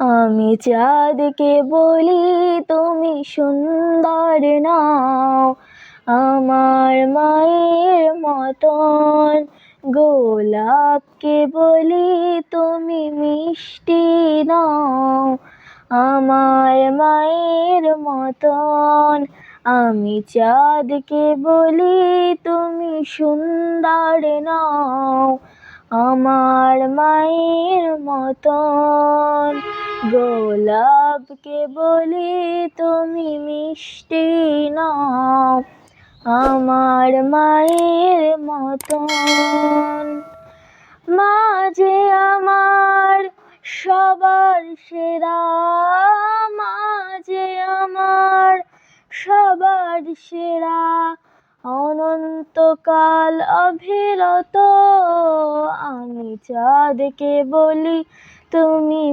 আমি চাঁদকে বলি তুমি সুন্দর নাও, আমার মায়ের মতন। গোলাপকে বলি তুমি মিষ্টি নাও, আমার মায়ের মতন। আমি চাঁদকে বলি তুমি সুন্দর নাও, আমার মায়ের মতন। গোলাপকে বলি তুমি মিষ্টি নাও, আমার মায়ের মতন। মা যে আমার সবার সেরা, মা যে আমার সবার সেরা। অনন্তকাল অবিরত আমি চাঁদকে বলি তুমি